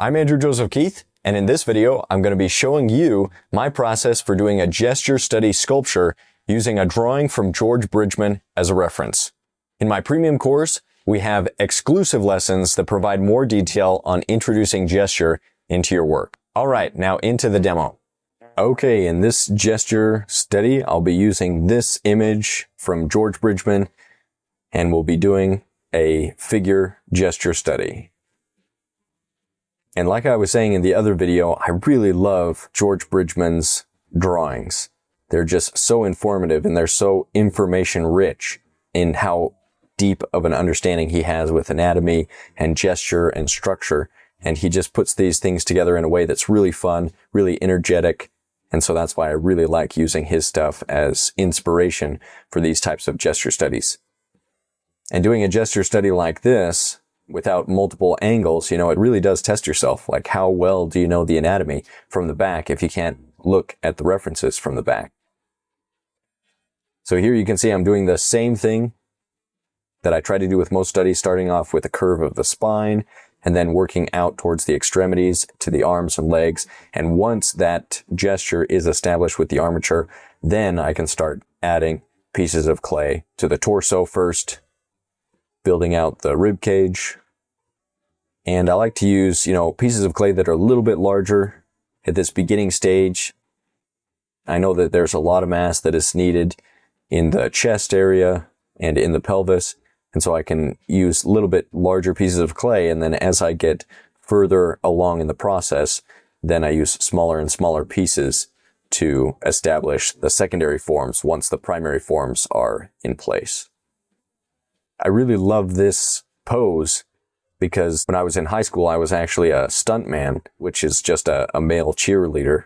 I'm Andrew Joseph Keith, and in this video, I'm going to be showing you my process for doing a gesture study sculpture using a drawing from George Bridgman as a reference. In my premium course, we have exclusive lessons that provide more detail on introducing gesture into your work. All right, now into the demo. Okay, in this gesture study, I'll be using this image from George Bridgman, and we'll be doing a figure gesture study. And like I was saying in the other video, I really love George Bridgman's drawings. They're just so informative and they're so information rich in how deep of an understanding he has with anatomy and gesture and structure. And he just puts these things together in a way that's really fun, really energetic. And so that's why I really like using his stuff as inspiration for these types of gesture studies. And doing a gesture study like this, without multiple angles, it really does test yourself. Like, how well do you know the anatomy from the back if you can't look at the references from the back? So here you can see I'm doing the same thing that I try to do with most studies, starting off with a curve of the spine and then working out towards the extremities to the arms and legs. And once that gesture is established with the armature, then I can start adding pieces of clay to the torso first, building out the rib cage. And I like to use, pieces of clay that are a little bit larger at this beginning stage. I know that there's a lot of mass that is needed in the chest area and in the pelvis. And so I can use a little bit larger pieces of clay. And then as I get further along in the process, then I use smaller and smaller pieces to establish the secondary forms once the primary forms are in place. I really love this pose because when I was in high school, I was actually a stuntman, which is just a male cheerleader.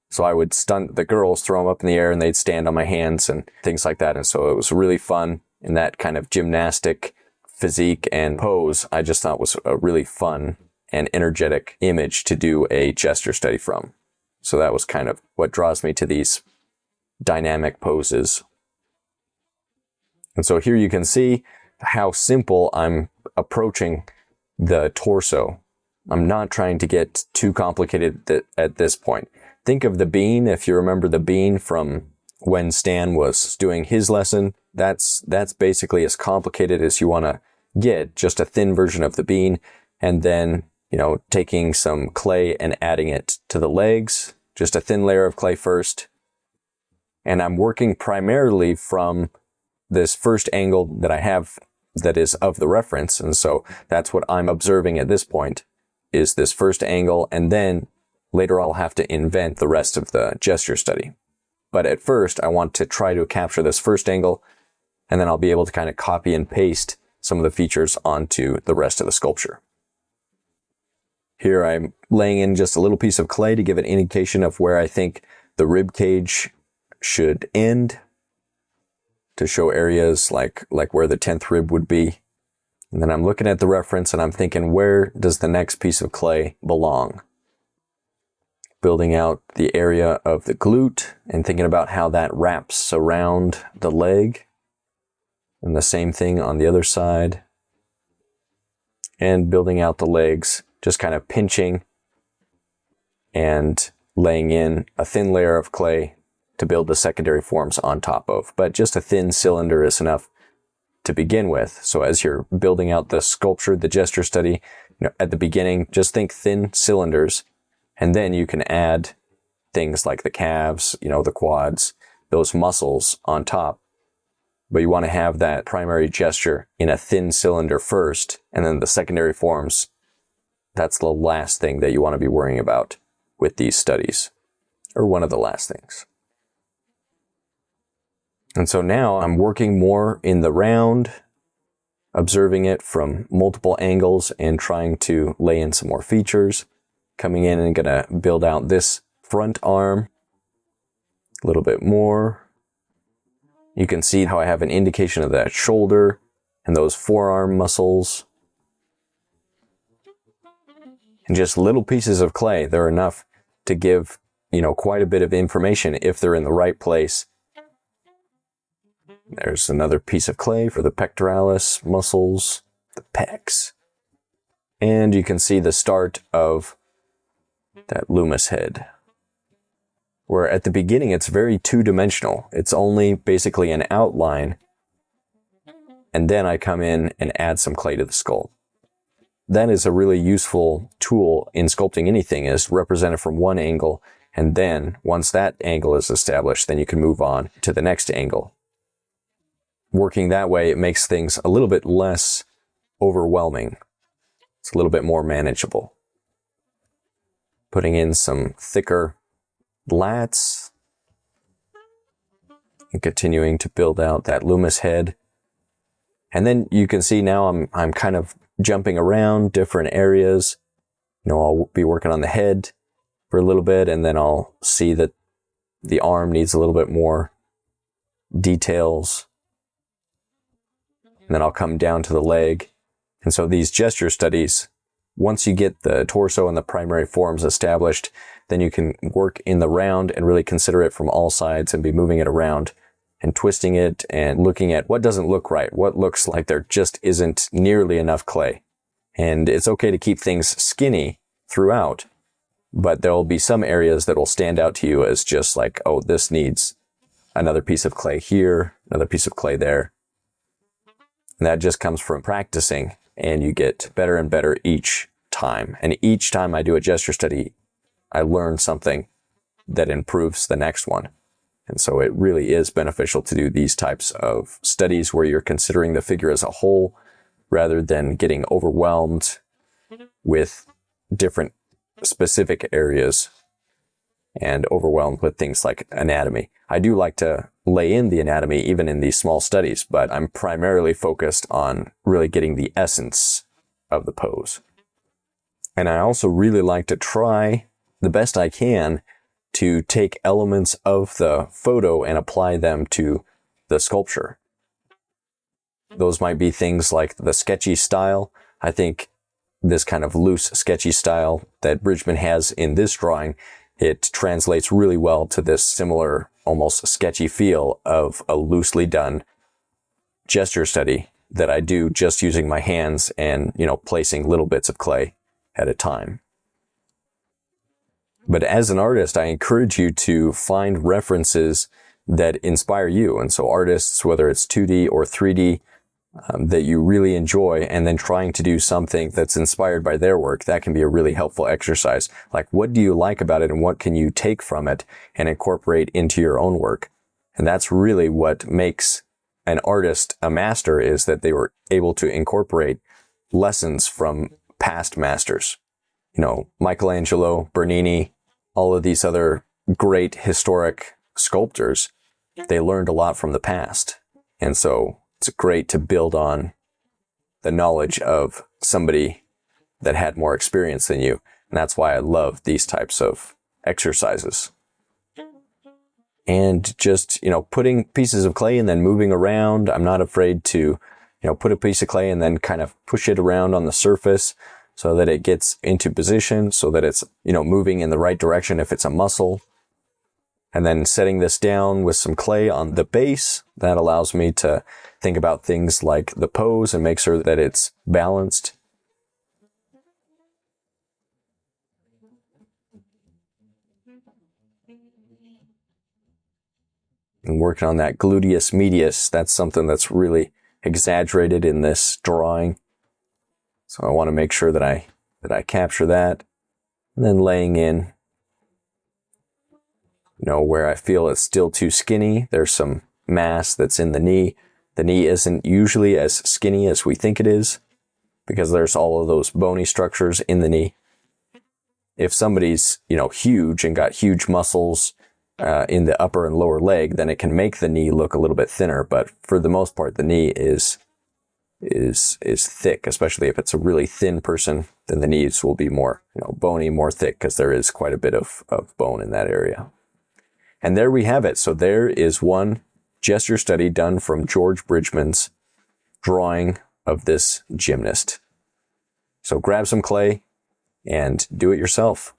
So I would stunt the girls, throw them up in the air, and they'd stand on my hands and things like that. And so it was really fun in that kind of gymnastic physique and pose. I just thought was a really fun and energetic image to do a gesture study from. So that was kind of what draws me to these dynamic poses. And so here you can see how simple I'm approaching the torso. I'm not trying to get too complicated at this point. Think of the bean, if you remember the bean from when Stan was doing his lesson. That's basically as complicated as you want to get, just a thin version of the bean, and then, taking some clay and adding it to the legs, just a thin layer of clay first. And I'm working primarily from this first angle that I have that is of the reference. And so that's what I'm observing at this point, is this first angle. And then later I'll have to invent the rest of the gesture study. But at first I want to try to capture this first angle, and then I'll be able to kind of copy and paste some of the features onto the rest of the sculpture. Here I'm laying in just a little piece of clay to give an indication of where I think the rib cage should end, to show areas like where the 10th rib would be. And then I'm looking at the reference and I'm thinking, where does the next piece of clay belong? Building out the area of the glute and thinking about how that wraps around the leg. And the same thing on the other side. And building out the legs, just kind of pinching and laying in a thin layer of clay to build the secondary forms on top of. But just a thin cylinder is enough to begin with. So as you're building out the sculpture, the gesture study, at the beginning, just think thin cylinders, and then you can add things like the calves, the quads, those muscles on top. But you want to have that primary gesture in a thin cylinder first, and then the secondary forms, that's the last thing that you want to be worrying about with these studies, or one of the last things. And so now I'm working more in the round, observing it from multiple angles and trying to lay in some more features. Coming in and gonna build out this front arm a little bit more. You can see how I have an indication of that shoulder and those forearm muscles. And just little pieces of clay, they're enough to give, quite a bit of information if they're in the right place. There's another piece of clay for the pectoralis muscles, the pecs. And you can see the start of that Loomis head, where at the beginning it's very two-dimensional. It's only basically an outline, and then I come in and add some clay to the sculpt. That is a really useful tool in sculpting anything, is represented from one angle, and then once that angle is established, then you can move on to the next angle. Working that way, it makes things a little bit less overwhelming. It's a little bit more manageable. Putting in some thicker lats and continuing to build out that Loomis head. And then you can see now I'm kind of jumping around different areas. I'll be working on the head for a little bit, and then I'll see that the arm needs a little bit more details. And then I'll come down to the leg. And so these gesture studies, once you get the torso and the primary forms established, then you can work in the round and really consider it from all sides and be moving it around and twisting it and looking at what doesn't look right, what looks like there just isn't nearly enough clay. And it's okay to keep things skinny throughout, but there will be some areas that will stand out to you as just like, oh, this needs another piece of clay here, another piece of clay there. And that just comes from practicing, and you get better and better each time. And each time I do a gesture study, I learn something that improves the next one. And so it really is beneficial to do these types of studies where you're considering the figure as a whole rather than getting overwhelmed with different specific areas and overwhelmed with things like anatomy. I do like to lay in the anatomy even in these small studies, but I'm primarily focused on really getting the essence of the pose. And I also really like to try the best I can to take elements of the photo and apply them to the sculpture. Those might be things like the sketchy style. I think this kind of loose, sketchy style that Bridgman has in this drawing, it translates really well to this similar, almost sketchy feel of a loosely done gesture study that I do just using my hands and, placing little bits of clay at a time. But as an artist, I encourage you to find references that inspire you. And so artists, whether it's 2D or 3D, that you really enjoy, and then trying to do something that's inspired by their work, that can be a really helpful exercise. Like, what do you like about it and what can you take from it and incorporate into your own work? And that's really what makes an artist a master, is that they were able to incorporate lessons from past masters. Michelangelo, Bernini, all of these other great historic sculptors, they learned a lot from the past. And so it's great to build on the knowledge of somebody that had more experience than you. And that's why I love these types of exercises. And just, putting pieces of clay and then moving around. I'm not afraid to, put a piece of clay and then kind of push it around on the surface so that it gets into position, so that it's, moving in the right direction if it's a muscle. And then setting this down with some clay on the base, that allows me to think about things like the pose and make sure that it's balanced. And working on that gluteus medius, that's something that's really exaggerated in this drawing. So I want to make sure that I capture that. And then laying in, where I feel it's still too skinny, there's some mass that's in the knee. The knee isn't usually as skinny as we think it is because there's all of those bony structures in the knee. If somebody's, huge and got huge muscles in the upper and lower leg, then it can make the knee look a little bit thinner. But for the most part, the knee is thick, especially if it's a really thin person, then the knees will be more, bony, more thick, because there is quite a bit of bone in that area. And there we have it. So there is one gesture study done from George Bridgman's drawing of this gymnast. So grab some clay and do it yourself.